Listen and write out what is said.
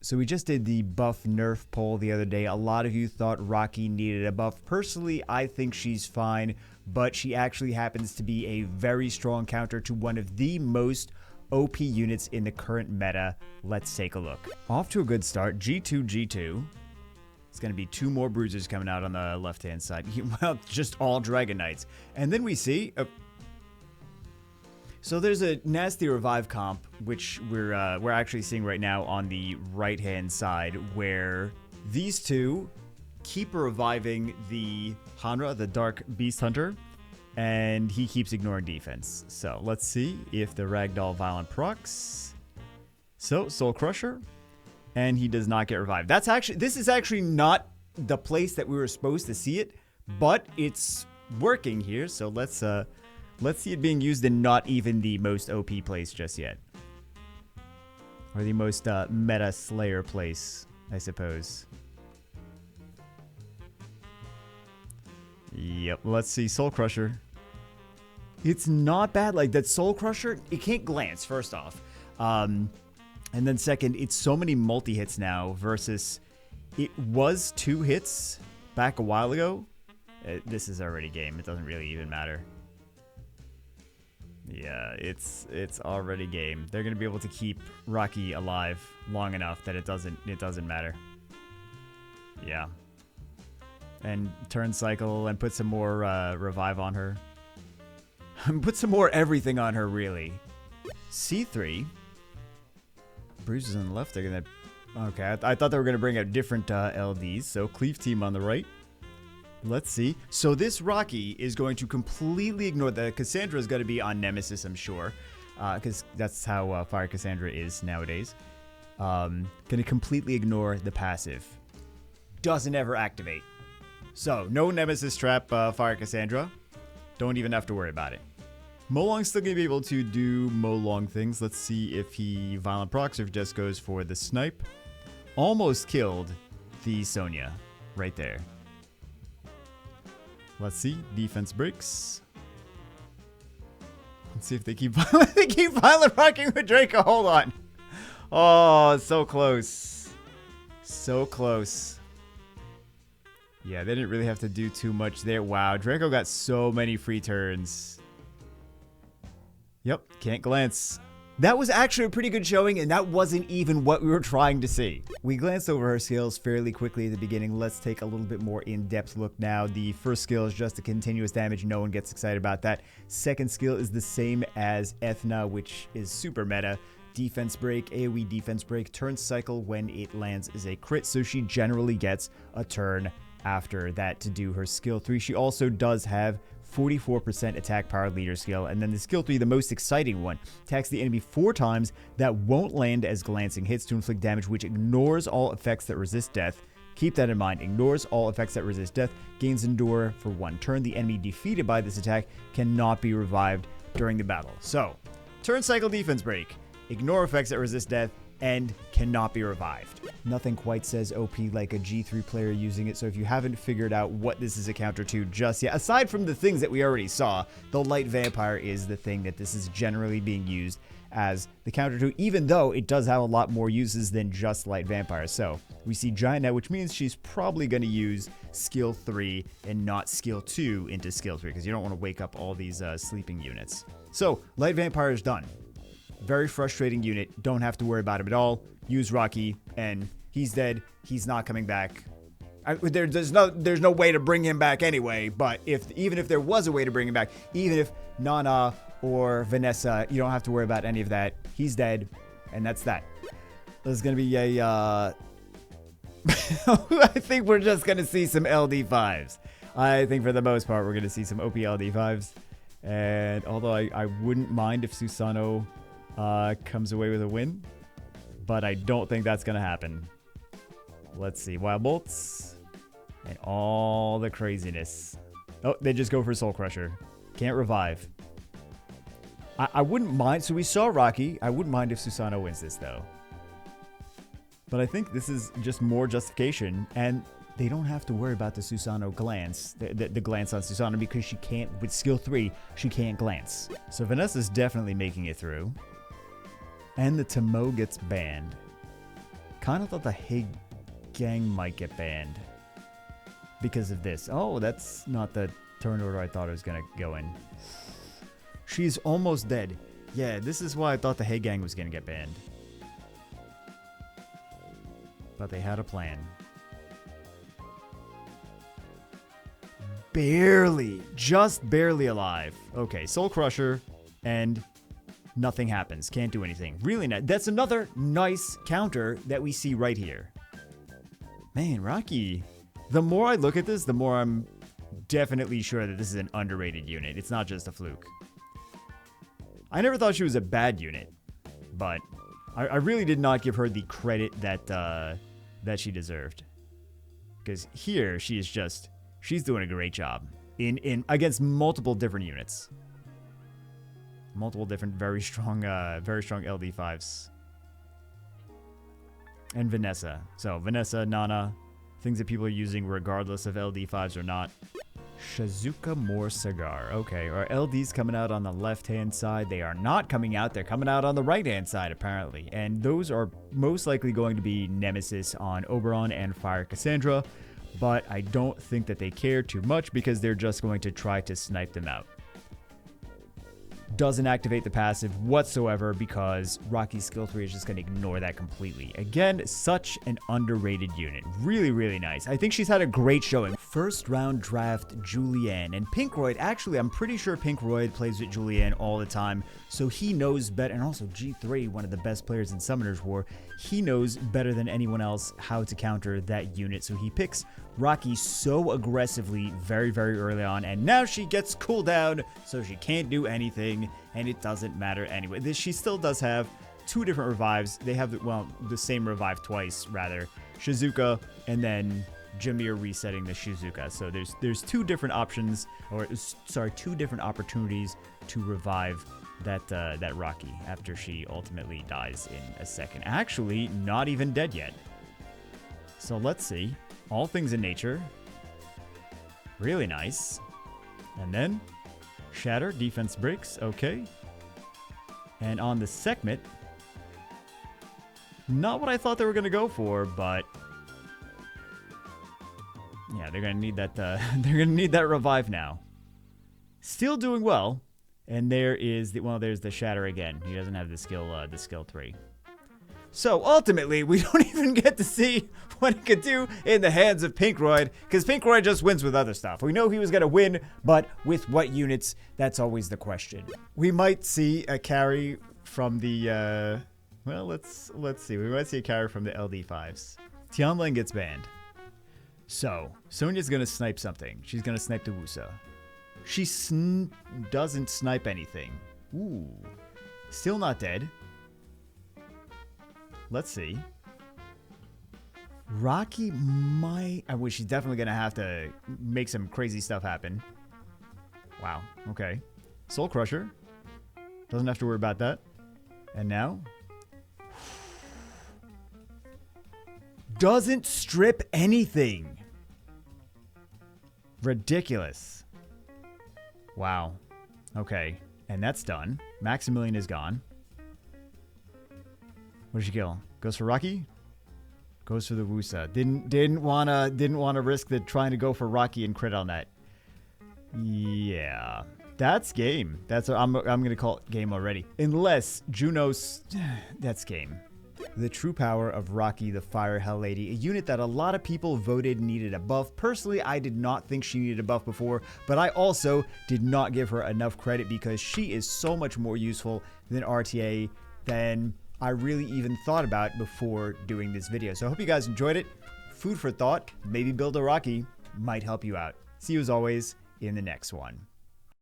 So we just did the buff nerf poll the other day. A lot of you thought Raki needed a buff. Personally, I think she's fine, but she actually happens to be a very strong counter to one of the most OP units in the current meta. Let's take a look. Off to a good start. G2, G2. It's going to be 2 more bruisers coming out on the left-hand side. Well, just all Dragon Knights. And then we see... So there's a nasty revive comp, which we're actually seeing right now on the right-hand side, where these two keep reviving the Hanra, the Dark Beast Hunter, and he keeps ignoring defense. So let's see if the Ragdoll Violent procs. So Soul Crusher, and he does not get revived. This is actually not the place that we were supposed to see it, but it's working here. So let's see it being used in not even the most OP place just yet. Or the most meta slayer place, I suppose. Yep, let's see. Soul Crusher. It's not bad. Like, that Soul Crusher, it can't glance, first off. And then second, it's so many multi-hits now versus it was 2 hits back a while ago. This is already game. It doesn't really even matter. Yeah, it's already game. They're gonna be able to keep Raki alive long enough that it doesn't matter. Yeah. And turn cycle and put some more revive on her. Put some more everything on her, really. C3. Bruises on the left. They're gonna. Okay, I thought they were gonna bring out different LDs. So Cleave team on the right. Let's see. So this Raki is going to completely ignore the Cassandra is going to be on Nemesis, I'm sure, because that's how Fire Cassandra is nowadays. Going to completely ignore the passive. Doesn't ever activate. So no Nemesis trap Fire Cassandra. Don't even have to worry about it. Molong's still going to be able to do Molong things. Let's see if he Violent procs or if just goes for the snipe. Almost killed the Sonia right there. Let's see. Defense breaks. Let's see if they keep violent rocking with Draco. Hold on. Oh, so close. So close. Yeah, they didn't really have to do too much there. Wow, Draco got so many free turns. Yep, can't glance. That was actually a pretty good showing, and that wasn't even what we were trying to see. We glanced over her skills fairly quickly at the beginning. Let's take a little bit more in-depth look now. The first skill is just a continuous damage. No one gets excited about that. Second skill is the same as Ethna, which is super meta. Defense break, AoE defense break, turn cycle when it lands is a crit, so she generally gets a turn after that to do her skill 3. She also does have 44% attack power leader skill, and then the skill 3, the most exciting one, attacks the enemy 4 times that won't land as glancing hits to inflict damage, which ignores all effects that resist death. Keep that in mind. Ignores all effects that resist death. Gains endure for 1 turn. The enemy defeated by this attack cannot be revived during the battle. So, turn cycle defense break. Ignore effects that resist death and cannot be revived. Nothing quite says OP like a G3 player using it, so if you haven't figured out what this is a counter to just yet, aside from the things that we already saw, the Light Vampire is the thing that this is generally being used as the counter to, even though it does have a lot more uses than just Light Vampire. So we see Giant Net, which means she's probably going to use skill 3 and not skill 2 into skill 3, because you don't want to wake up all these sleeping units. So Light Vampire is done. Very frustrating unit. Don't have to worry about him at all. Use Raki, and he's dead. He's not coming back. There's no way to bring him back anyway. But even if there was a way to bring him back, even if Nana or Vanessa, you don't have to worry about any of that. He's dead, and that's that. There's gonna be a. I think we're just gonna see some LD5s. I think for the most part we're gonna see some OP LD5s, and although I wouldn't mind if Susano comes away with a win, but I don't think that's gonna happen. Let's see. Wild Bolts and all the craziness. Oh, they just go for Soul Crusher. Can't revive. I wouldn't mind. So we saw Raki. I wouldn't mind if Susano wins this, though. But I think this is just more justification, and they don't have to worry about the Susano glance, the glance on Susano, because she can't, with skill 3, she can't glance. So Vanessa's definitely making it through. And the Tomo gets banned. kind of thought the Hey Gang might get banned because of this. Oh, that's not the turn order I thought it was going to go in. She's almost dead. Yeah, this is why I thought the Hey Gang was going to get banned. But they had a plan. Barely. Just barely alive. Okay, Soul Crusher, and nothing happens. Can't do anything. Really nice. That's another nice counter that we see right here. Man, Raki. The more I look at this, the more I'm definitely sure that this is an underrated unit. It's not just a fluke. I never thought she was a bad unit, but I really did not give her the credit that that she deserved. Because here, she's doing a great job in against multiple different units. Multiple different very strong LD5s. And Vanessa. So Vanessa, Nana, things that people are using regardless of LD5s or not. Shizuka more cigar. Okay, our LDs coming out on the left-hand side. They are not coming out. They're coming out on the right-hand side, apparently. And those are most likely going to be Nemesis on Oberon and Fire Cassandra. But I don't think that they care too much because they're just going to try to snipe them out. Doesn't activate the passive whatsoever because Raki's skill 3 is just going to ignore that completely. Again, such an underrated unit. Really, really nice. I think she's had a great showing. First round draft, Julianne. And Pinkroid, actually, I'm pretty sure Pinkroid plays with Julianne all the time, so he knows better. And also G3, one of the best players in Summoner's War, he knows better than anyone else how to counter that unit, so he picks Raki so aggressively very, very early on, and now she gets cooldown, so she can't do anything, and it doesn't matter anyway. She still does have two different revives. They have, well, the same revive twice, rather. Shizuka, and then Jameer resetting the Shizuka. So there's two different options, or sorry, two different opportunities to revive that Raki after she ultimately dies in a second. Actually, not even dead yet. So let's see. All things in nature. Really nice. And then Shatter, defense breaks. Okay. And on the Sekhmet, not what I thought they were going to go for, but yeah, they're going to need that. They're going to need that revive now. Still doing well. And there is there's the Shatter again. He doesn't have the skill 3. So ultimately, we don't even get to see what he could do in the hands of Pinkroid, because Pinkroid just wins with other stuff. We know he was going to win, but with what units, that's always the question. We might see a carry from the, well, let's see. We might see a carry from the LD5s. Tianling gets banned. So, Sonia's going to snipe something. She's going to snipe the Wusa. She doesn't snipe anything. Ooh. Still not dead. Let's see. Raki might... I wish she's definitely going to have to make some crazy stuff happen. Wow. Okay. Soul Crusher. Doesn't have to worry about that. And now... doesn't strip anything. Ridiculous. Wow. Okay. And that's done. Maximilian is gone. What did she kill? Goes for Raki? Goes for the Wusa. Didn't wanna risk trying to go for Raki and crit on that. Yeah. That's game. I'm gonna call it game already. Unless Junos, that's game. The true power of Raki, the Fire Hell Lady, a unit that a lot of people voted needed a buff. Personally, I did not think she needed a buff before, but I also did not give her enough credit because she is so much more useful than RTA than I really even thought about before doing this video. So I hope you guys enjoyed it. Food for thought. Maybe build a Raki might help you out. See you as always in the next one.